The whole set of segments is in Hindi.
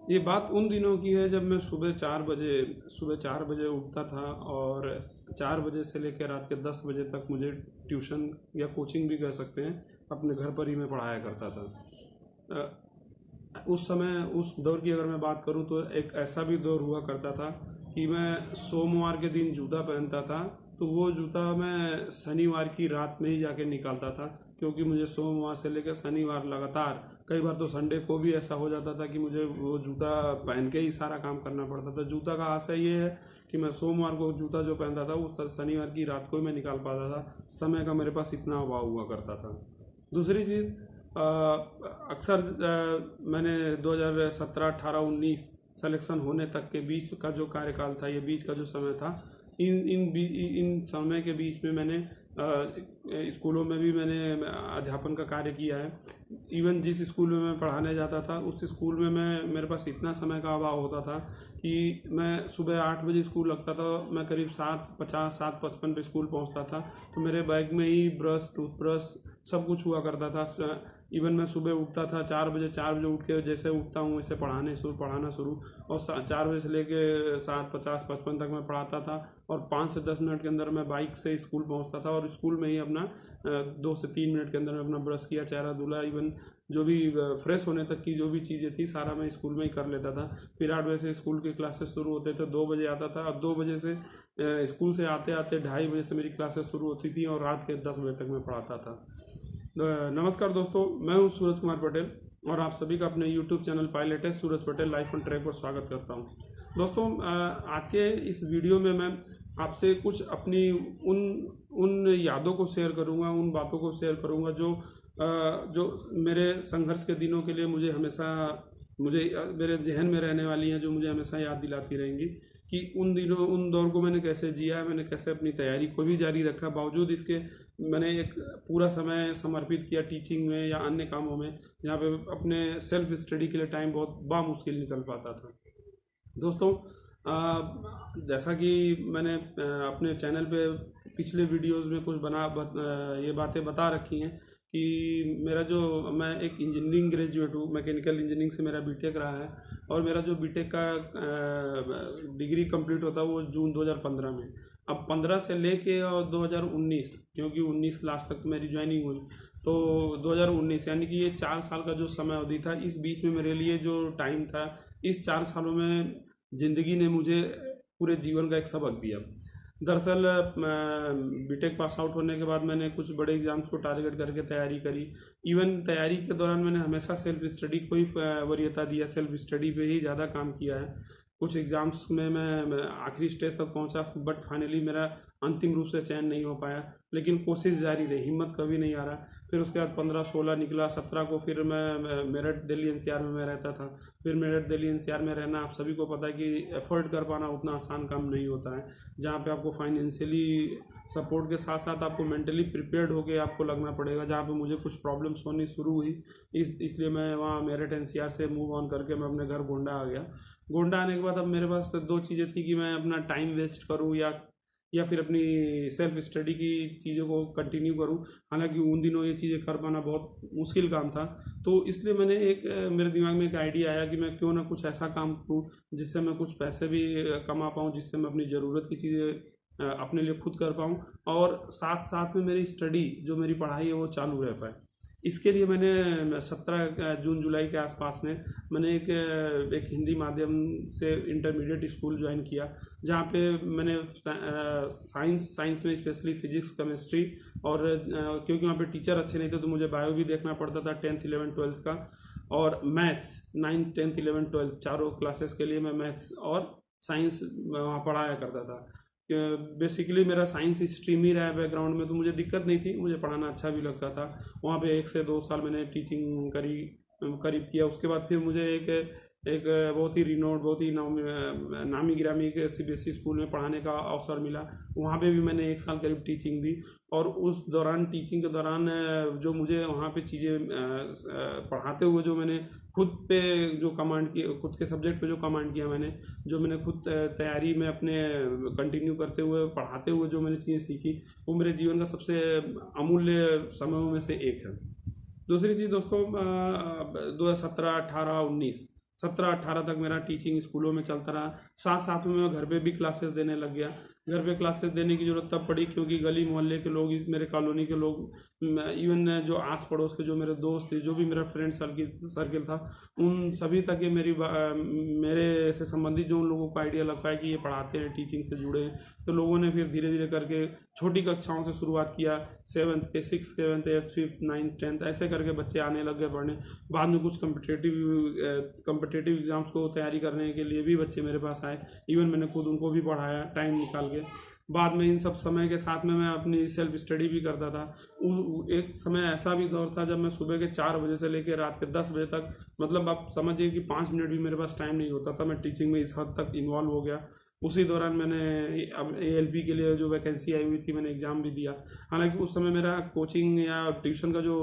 ये बात उन दिनों की है जब मैं सुबह 4 बजे उठता था, और 4 बजे से लेकर रात के 10 बजे तक मुझे ट्यूशन या कोचिंग भी कह सकते हैं, अपने घर पर ही मैं पढ़ाया करता था। उस समय उस दौर की अगर मैं बात करूं तो एक ऐसा भी दौर हुआ करता था कि मैं सोमवार के दिन जूता पहनता था, तो वो जूता मैं शनिवार की रात में ही जाके निकालता था, क्योंकि मुझे सोमवार से लेकर शनिवार लगातार, कई बार तो संडे को भी ऐसा हो जाता था कि मुझे वो जूता पहन के ही सारा काम करना पड़ता था। जूता का आशय ये है कि मैं सोमवार को जूता जो पहनता था वो शनिवार की रात को ही मैं निकाल पाता था। समय का मेरे पास इतना अभाव हुआ करता था। दूसरी चीज़, अक्सर मैंने 2017, 18, 19 सिलेक्शन होने तक के बीच का जो कार्यकाल था, ये बीच का जो समय था, इन समय के बीच में मैंने स्कूलों में भी मैंने अध्यापन का कार्य किया है। इवन जिस स्कूल में मैं पढ़ाने जाता था उस स्कूल में मेरे पास इतना समय का अभाव होता था कि मैं सुबह 8 बजे स्कूल लगता था, मैं करीब 7:50, 7:55 पे स्कूल पहुंचता था, तो मेरे बैग में ही ब्रश, टूथब्रश सब कुछ हुआ करता था। इवन मैं सुबह उठता था 4 बजे उठ के जैसे उठता हूँ वैसे पढ़ाना शुरू, और 4 बजे से लेके 7:50, 55 तक मैं पढ़ाता था, और 5 से 10 मिनट के अंदर मैं बाइक से स्कूल पहुँचता था, और स्कूल में ही अपना 2 से 3 मिनट के अंदर मैं अपना ब्रश किया, चेहरा धुला, इवन जो भी फ्रेश होने तक की जो भी चीज़ें थी सारा मैं स्कूल में ही कर लेता था। फिर 8 बजे से स्कूल के क्लासेस शुरू होते थे, 2 बजे आता था, और 2 बजे से स्कूल से आते आते 2:30 बजे से मेरी क्लासेस शुरू होती थी, और रात के 10 बजे तक मैं पढ़ाता था। नमस्कार दोस्तों, मैं हूं सूरज कुमार पटेल, और आप सभी का अपने YouTube चैनल पायलट है सूरज पटेल लाइफ ऑन ट्रैक पर स्वागत करता हूं। दोस्तों, आज के इस वीडियो में मैं आपसे कुछ अपनी उन उन यादों को शेयर करूंगा, उन बातों को शेयर करूंगा जो मेरे संघर्ष के दिनों के लिए मुझे मेरे जहन में रहने वाली हैं, जो मुझे हमेशा याद दिलाती रहेंगी कि उन दौर को मैंने कैसे जिया, मैंने कैसे अपनी तैयारी को भी जारी रखा, बावजूद इसके मैंने एक पूरा समय समर्पित किया टीचिंग में या अन्य कामों में, जहाँ पे अपने सेल्फ स्टडी के लिए टाइम बहुत बामुश्किल निकल पाता था। दोस्तों, जैसा कि मैंने अपने चैनल पे पिछले वीडियोस में कुछ ये बातें बता रखी हैं कि मैं एक इंजीनियरिंग ग्रेजुएट हूँ, मैकेनिकल इंजीनियरिंग से मेरा बीटेक रहा है, और मेरा जो बीटेक का डिग्री कंप्लीट होता है वो जून 2015 में। अब 15 से लेके और 2019, क्योंकि 19 लास्ट तक मेरी ज्वाइनिंग हुई, तो 2019 यानी कि ये 4 साल का जो समय अवधि था, इस बीच में मेरे लिए जो टाइम था, इस 4 सालों में ज़िंदगी ने मुझे पूरे जीवन का एक सबक दिया। दरअसल बीटेक पास आउट होने के बाद मैंने कुछ बड़े एग्जाम्स को टारगेट करके तैयारी करी। इवन तैयारी के दौरान मैंने हमेशा सेल्फ स्टडी को ही वरीयता दिया, सेल्फ स्टडी पे ही ज़्यादा काम किया है। कुछ एग्ज़ाम्स में मैं आखिरी स्टेज तक पहुंचा, बट फाइनली मेरा अंतिम रूप से चयन नहीं हो पाया, लेकिन कोशिश जारी रही, हिम्मत कभी नहीं आ रहा। फिर उसके बाद 15, 16 निकला, 17 को फिर मैं मेरठ दिल्ली एनसीआर में मैं रहता था। फिर मेरठ दिल्ली एनसीआर में रहना, आप सभी को पता है कि एफर्ट कर पाना उतना आसान काम नहीं होता है, जहाँ पे आपको फाइनेंशियली सपोर्ट के साथ साथ आपको मेंटली प्रिपेयर्ड होकर आपको लगना पड़ेगा, जहाँ पे मुझे कुछ प्रॉब्लम्स होनी शुरू हुई। इसलिए मैं वहाँ मेरठ एनसीआर से मूव ऑन करके मैं अपने घर गोंडा आ गया। गोंडा आने के बाद अब मेरे पास 2 चीज़ें थी कि मैं अपना टाइम वेस्ट करूँ या फिर अपनी सेल्फ स्टडी की चीज़ों को कंटिन्यू करूं। हालांकि उन दिनों ये चीज़ें कर पाना बहुत मुश्किल काम था, तो इसलिए मेरे दिमाग में एक आइडिया आया कि मैं क्यों ना कुछ ऐसा काम करूं जिससे मैं कुछ पैसे भी कमा पाऊं, जिससे मैं अपनी ज़रूरत की चीज़ें अपने लिए खुद कर पाऊं, और साथ साथ में मेरी स्टडी, जो मेरी पढ़ाई है, वो चालू रह पाए। इसके लिए मैंने 17 जून जुलाई के आसपास में मैंने एक हिंदी माध्यम से इंटरमीडिएट स्कूल ज्वाइन किया, जहाँ पे मैंने साइंस में स्पेशली फिजिक्स, केमिस्ट्री, और क्योंकि वहाँ पे टीचर अच्छे नहीं थे तो मुझे बायो भी देखना पड़ता था 10th, 11th, 12th का, और maths 9th, 10th, 11th, 12th चारों क्लासेस के लिए मैं मैथ्स और साइंस वहाँ पढ़ाया करता था। बेसिकली मेरा साइंस स्ट्रीम ही रहा है बैकग्राउंड में, तो मुझे दिक्कत नहीं थी, मुझे पढ़ाना अच्छा भी लगता था। वहाँ पे 1 से 2 साल मैंने टीचिंग करीब किया। उसके बाद फिर मुझे एक बहुत ही रिनोड, बहुत ही नामी गिरामी एक सीबीएसई स्कूल में पढ़ाने का अवसर मिला। वहाँ पे भी मैंने 1 साल करीब टीचिंग दी, और उस दौरान टीचिंग के दौरान जो मुझे वहाँ पे चीज़ें पढ़ाते हुए जो मैंने खुद पे जो कमांड की, खुद के सब्जेक्ट पे जो कमांड किया मैंने, जो मैंने खुद तैयारी में अपने कंटिन्यू करते हुए, पढ़ाते हुए जो मैंने चीज़ें सीखी, वो मेरे जीवन का सबसे अमूल्य समयों में से एक है। दूसरी चीज़ दोस्तों, 2017, 18, 19 17-18 तक मेरा टीचिंग स्कूलों में चलता रहा। साथ साथ में मैं घर पे भी क्लासेस देने लग गया। घर पे क्लासेस देने की ज़रूरत तब पड़ी क्योंकि गली मोहल्ले के लोग, इस मेरे कॉलोनी के लोग, इवन जो आस पड़ोस के जो मेरे दोस्त थे, जो भी मेरा फ्रेंड सर्किल था, उन सभी तक ये मेरे से संबंधित जो उन लोगों को आइडिया लग पाया कि ये पढ़ाते हैं, टीचिंग से जुड़े हैं। तो लोगों ने फिर धीरे धीरे करके छोटी कक्षाओं से शुरुआत किया, 7th के 6th 7th 8th 5th 9th 10th ऐसे करके बच्चे आने लग गए पढ़ने। बाद में कुछ कम्पिटेटिव एग्जाम्स को तैयारी करने के लिए भी बच्चे मेरे पास आए। इवन मैंने खुद उनको भी पढ़ाया टाइम निकाल के। बाद में इन सब समय के साथ में मैं अपनी सेल्फ स्टडी भी करता था। एक समय ऐसा भी दौर था जब मैं सुबह के 4 बजे से लेकर रात के 10 बजे तक, मतलब आप समझिए कि 5 मिनट भी मेरे पास टाइम नहीं होता था। मैं टीचिंग में इस हद तक इन्वॉल्व हो गया। उसी दौरान मैंने अब ALP के लिए जो वैकेंसी आई हुई थी, मैंने एग्ज़ाम भी दिया। हालांकि उस समय मेरा कोचिंग या ट्यूशन का जो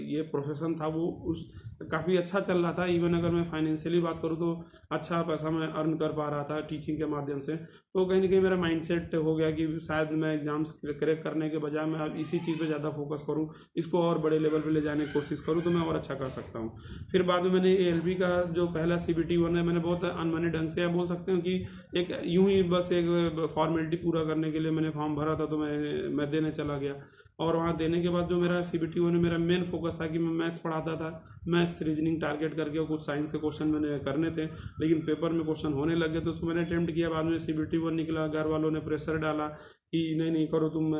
ये प्रोफेशन था वो उस काफ़ी अच्छा चल रहा था। इवन अगर मैं फाइनेंशियली बात करूँ तो अच्छा पैसा मैं अर्न कर पा रहा था टीचिंग के माध्यम से। तो कहीं ना कहीं मेरा माइंडसेट हो गया कि शायद मैं एग्ज़ाम्स क्रैक करने के बजाय मैं अब इसी चीज़ पे ज़्यादा फोकस करूँ, इसको और बड़े लेवल पे ले जाने की कोशिश करूँ तो मैं और अच्छा कर सकता हूँ। फिर बाद में मैंने ALP का जो पहला CBT 1 है, मैंने बहुत अनमने ढंग से, या बोल सकते हो कि एक यूं ही बस एक फॉर्मेलिटी पूरा करने के लिए मैंने फॉर्म भरा था, तो मैं देने चला गया। और वहाँ देने के बाद जो मेरा CBT 1 में मेरा मेन फोकस था कि मैं मैथ्स पढ़ाता था। मैथ्स रीजनिंग टारगेट करके, और कुछ साइंस के क्वेश्चन मैंने करने थे, लेकिन पेपर में क्वेश्चन होने लगे तो उसको मैंने अटेम्प्ट किया। बाद में CBT 1 निकला, घर वालों ने प्रेशर डाला कि नहीं करो तुम,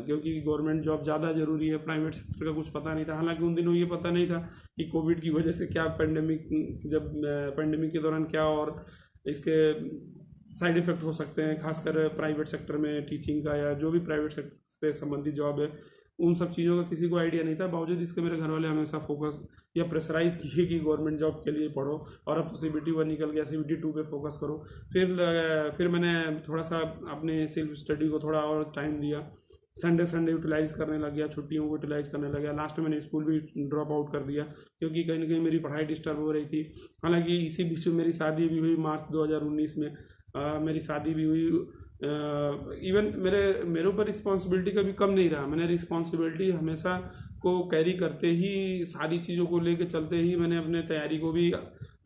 क्योंकि गवर्नमेंट जॉब ज़्यादा ज़रूरी है, प्राइवेट सेक्टर का कुछ पता नहीं था। हालांकि उन दिनों ये पता नहीं था कि कोविड की वजह से क्या पेंडेमिक के दौरान क्या और इसके साइड इफ़ेक्ट हो सकते हैं, खासकर प्राइवेट सेक्टर में टीचिंग का, या जो भी प्राइवेट सेक्टर से संबंधित जॉब है, उन सब चीज़ों का किसी को आइडिया नहीं था। बावजूद इसके मेरे घर वाले हमेशा फोकस या प्रेशराइज किए कि गवर्नमेंट जॉब के लिए पढ़ो, और अब तो CBT 1 निकल गया, CBT 2 पे फोकस करो। फिर मैंने थोड़ा सा अपने सेल्फ स्टडी को थोड़ा और टाइम दिया। संडे यूटिलाइज करने लग गया, छुट्टियों को यूटिलाइज करने लग गया। लास्ट में मैंने स्कूल भी ड्रॉप आउट कर दिया क्योंकि कहीं ना कहीं मेरी पढ़ाई डिस्टर्ब हो रही थी। हालांकि इसी बीच में मेरी शादी भी हुई मार्च 2019 में। मेरी शादी भी हुई। इवन मेरे ऊपर रिस्पॉन्सिबिलिटी कभी कम नहीं रहा। मैंने रिस्पॉन्सिबिलिटी हमेशा को कैरी करते ही, सारी चीज़ों को लेके चलते ही मैंने अपने तैयारी को भी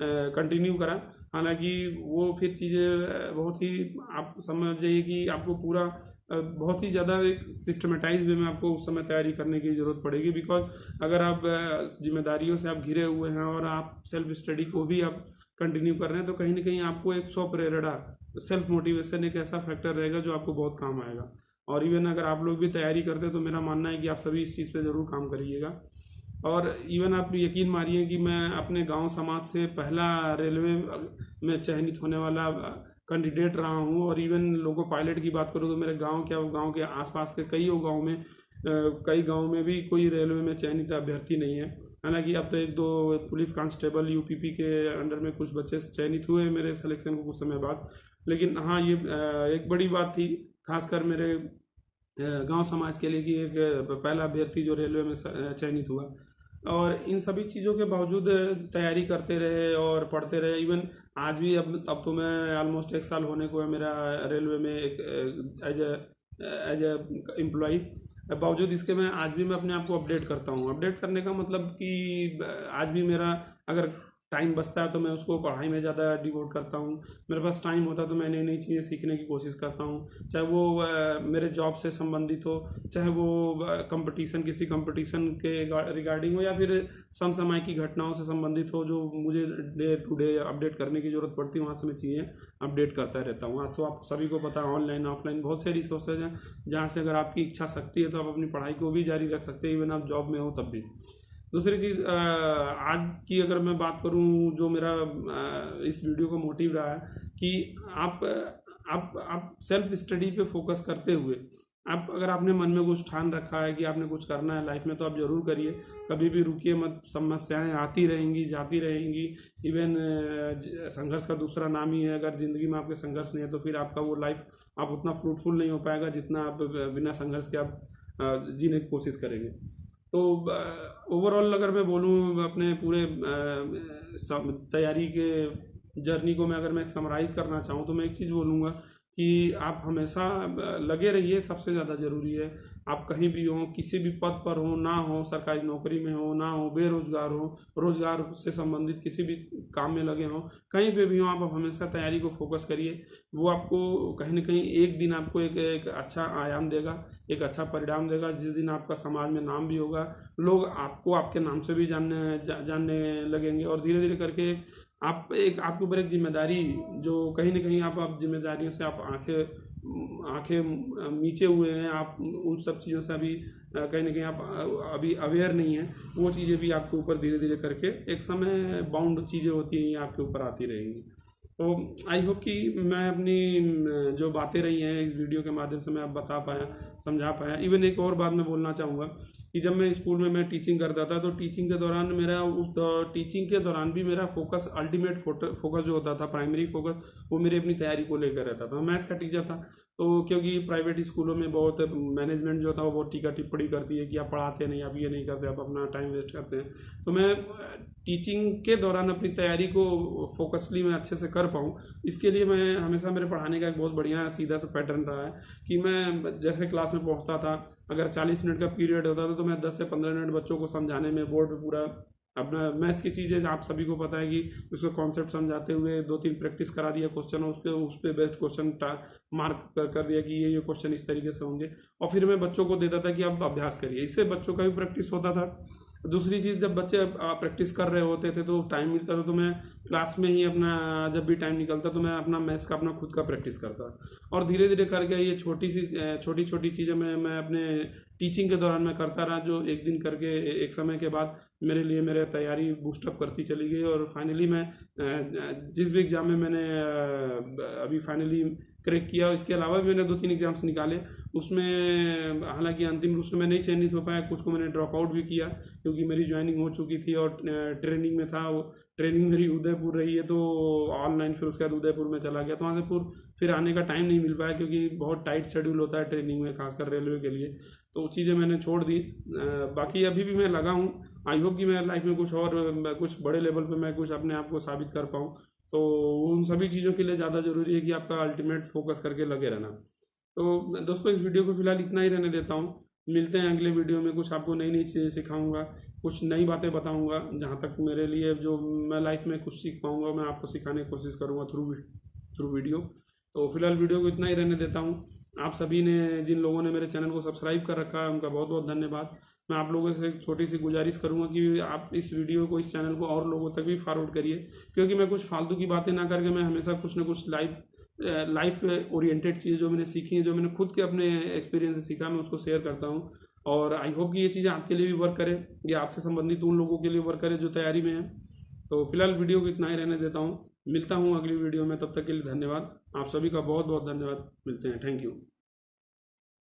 कंटिन्यू करा। हालांकि वो फिर चीज़ें बहुत ही, आप समझ जाइए कि आपको पूरा बहुत ही ज़्यादा एक सिस्टमेटाइज वे में आपको उस समय तैयारी करने की ज़रूरत पड़ेगी। बिकॉज अगर आप जिम्मेदारियों से आप घिरे हुए हैं और आप सेल्फ स्टडी को भी आप कंटिन्यू कर रहे हैं, तो कहीं ना कहीं आपको एक स्वप्रेरणा, सेल्फ मोटिवेशन एक ऐसा फैक्टर रहेगा जो आपको बहुत काम आएगा। और इवन अगर आप लोग भी तैयारी करते हैं तो मेरा मानना है कि आप सभी इस चीज़ पे ज़रूर काम करिएगा। और इवन आप यकीन मानिए कि मैं अपने गांव समाज से पहला रेलवे में चयनित होने वाला कैंडिडेट रहा हूं। और इवन लोको पायलट की बात करूं तो मेरे गांव के आसपास के कई गाँव में भी कोई रेलवे में चयनित अभ्यर्थी नहीं है। हालांकि अब तो 1-2 पुलिस कांस्टेबल UPP के अंडर में कुछ बच्चे चयनित हुए मेरे सिलेक्शन को कुछ समय बाद। लेकिन हाँ, ये एक बड़ी बात थी खासकर मेरे गांव समाज के लिए कि एक पहला अभ्यर्थी जो रेलवे में चयनित हुआ। और इन सभी चीज़ों के बावजूद तैयारी करते रहे और पढ़ते रहे। इवन आज भी अब तो मैं ऑलमोस्ट 1 साल होने को है मेरा रेलवे में एक एज ए एम्प्लॉई। बावजूद इसके मैं आज भी मैं अपने आप को अपडेट करता हूँ। अपडेट करने का मतलब कि आज भी मेरा अगर टाइम बचता है तो मैं उसको पढ़ाई में ज़्यादा डिवोट करता हूँ। मेरे पास टाइम होता है तो मैं नई नई चीज़ें सीखने की कोशिश करता हूँ, चाहे वो मेरे जॉब से संबंधित हो, चाहे वो किसी कंपटीशन के रिगार्डिंग हो, या फिर समसामयिक की घटनाओं से संबंधित हो जो मुझे डे टू डे अपडेट करने की ज़रूरत पड़ती है। वहाँ से मैं चीज़ें अपडेट करता रहता हूँ। आज तो आप सभी को पता है ऑनलाइन ऑफलाइन बहुत से रिसोर्सेज हैं जहाँ से अगर आपकी इच्छा शक्ति है तो आप अपनी पढ़ाई को भी जारी रख सकते हैं, इवन आप जॉब में हो तब भी। दूसरी चीज़, आज की अगर मैं बात करूं, जो मेरा इस वीडियो का मोटिव रहा है कि आप सेल्फ स्टडी पे फोकस करते हुए, अगर आपने मन में कुछ ठान रखा है कि आपने कुछ करना है लाइफ में, तो आप ज़रूर करिए। कभी भी रुकिए मत। समस्याएं आती रहेंगी, जाती रहेंगी। इवन संघर्ष का दूसरा नाम ही है। अगर ज़िंदगी में आपके संघर्ष नहीं है तो फिर आपका वो लाइफ आप उतना फ्रूटफुल नहीं हो पाएगा जितना आप बिना संघर्ष के आप जीने की कोशिश करेंगे। तो ओवरऑल अगर मैं बोलूँ अपने पूरे तैयारी के जर्नी को अगर मैं समराइज़ करना चाहूँ तो मैं एक चीज़ बोलूँगा कि आप हमेशा लगे रहिए, सबसे ज़्यादा ज़रूरी है। आप कहीं भी हो, किसी भी पद पर हो ना हो, सरकारी नौकरी में हो ना हो, बेरोजगार हो, रोजगार से संबंधित किसी भी काम में लगे हो, कहीं पे भी हो, आप हमेशा तैयारी को फोकस करिए। वो आपको कहीं ना कहीं एक दिन आपको एक अच्छा आयाम देगा, एक अच्छा परिणाम देगा, जिस दिन आपका समाज में नाम भी होगा, लोग आपको आपके नाम से भी जानने लगेंगे, और धीरे धीरे करके आपके ऊपर एक जिम्मेदारी, जो कहीं ना कहीं आप जिम्मेदारियों से आप आंखें नीचे हुए हैं, आप उन सब चीज़ों से अभी कहीं ना कहीं आप अभी अवेयर नहीं है, वो चीज़ें भी आपके ऊपर धीरे धीरे करके एक समय बाउंड चीज़ें होती हैं, आपके ऊपर आती रहेंगी। तो आई होप कि मैं अपनी जो बातें रही हैं इस वीडियो के माध्यम से मैं अब बता पाया, समझा पाया। इवन एक और बात मैं बोलना चाहूँगा कि जब मैं स्कूल में मैं टीचिंग करता था, तो टीचिंग के दौरान टीचिंग के दौरान भी मेरा फोकस, अल्टीमेट फोकस जो होता था, प्राइमरी फोकस, वो मेरी अपनी तैयारी को लेकर रहता था। मैथ्स का टीचर था, तो क्योंकि प्राइवेट स्कूलों में बहुत मैनेजमेंट जो था वो बहुत टीका टिप्पणी करती है कि आप पढ़ाते नहीं, आप ये नहीं करते, आप अपना टाइम वेस्ट करते हैं। तो मैं टीचिंग के दौरान अपनी तैयारी को फोकसली मैं अच्छे से कर पाऊँ, इसके लिए मैं हमेशा, मेरे पढ़ाने का एक बहुत बढ़िया सीधा सा पैटर्न रहा है कि मैं जैसे क्लास में पहुँचता था, अगर 40 मिनट का पीरियड होता था तो मैं 10 से 15 मिनट बच्चों को समझाने में, बोर्ड पे पूरा अपना मैथ्स की चीज़ें आप सभी को पता है कि उसको कॉन्सेप्ट समझाते हुए 2-3 प्रैक्टिस करा दिया क्वेश्चन, उस पर बेस्ट क्वेश्चन मार्क कर दिया कि ये क्वेश्चन इस तरीके से होंगे, और फिर मैं बच्चों को देता था कि आप अभ्यास करिए। इससे बच्चों का भी प्रैक्टिस होता था। दूसरी चीज़, जब बच्चे प्रैक्टिस कर रहे होते थे तो टाइम मिलता था, तो मैं क्लास में ही अपना, जब भी टाइम निकलता तो मैं अपना मैथ्स का अपना खुद का प्रैक्टिस करता। और धीरे धीरे करके ये छोटी छोटी चीज़ें मैं अपने टीचिंग के दौरान मैं करता रहा, जो एक दिन करके एक समय के बाद मेरे लिए मेरे तैयारी बूस्टअप करती चली गई। और फाइनली मैं जिस भी एग्ज़ाम में मैंने अभी फाइनली क्रैक किया, इसके अलावा भी मैंने 2-3 एग्जाम्स निकाले, उसमें हालांकि अंतिम रूप से मैं नहीं चयनित हो पाया, कुछ को मैंने ड्रॉप आउट भी किया क्योंकि मेरी ज्वाइनिंग हो चुकी थी और ट्रेनिंग में था। वो ट्रेनिंग मेरी उदयपुर रही है, तो ऑनलाइन फिर उसके बाद उदयपुर में चला गया, तो वहाँ से फिर आने का टाइम नहीं मिल पाया क्योंकि बहुत टाइट शेड्यूल होता है ट्रेनिंग में, खासकर रेलवे के लिए, तो वो चीज़ें मैंने छोड़ दी। बाकी अभी भी मैं लगा हूँ, आई होप कि मैं लाइफ में कुछ बड़े लेवल पे मैं कुछ अपने आप को साबित कर पाऊँ। तो उन सभी चीज़ों के लिए ज़्यादा ज़रूरी है कि आपका अल्टीमेट फोकस करके लगे रहना। तो दोस्तों, इस वीडियो को फिलहाल इतना ही रहने देता हूँ। मिलते हैं अगले वीडियो में, कुछ आपको नई नई चीज़ें सिखाऊंगा, कुछ नई बातें बताऊंगा, जहाँ तक मेरे लिए जो मैं लाइफ में कुछ सीख पाऊंगा मैं आपको सिखाने की कोशिश करूँगा थ्रू वीडियो। तो फिलहाल वीडियो को इतना ही रहने देता हूँ। आप सभी ने, जिन लोगों ने मेरे चैनल को सब्सक्राइब कर रखा है, उनका बहुत बहुत धन्यवाद। मैं आप लोगों से एक छोटी सी गुजारिश करूंगा कि आप इस वीडियो को, इस चैनल को और लोगों तक भी फॉरवर्ड करिए, क्योंकि मैं कुछ फालतू की बातें ना करके मैं हमेशा कुछ ना कुछ लाइफ ओरिएंटेड चीज़ जो मैंने सीखी है, जो मैंने खुद के अपने एक्सपीरियंस से सीखा, मैं उसको शेयर करता हूँ। और आई होप कि ये चीज़ें आपके लिए भी वर्क करे, या आपसे संबंधित उन लोगों के लिए वर्क करे जो तैयारी में है। तो फिलहाल वीडियो को इतना ही रहने देता हूँ। मिलता हूँ अगली वीडियो में, तब तक के लिए धन्यवाद। आप सभी का बहुत बहुत धन्यवाद। मिलते हैं। Thank you.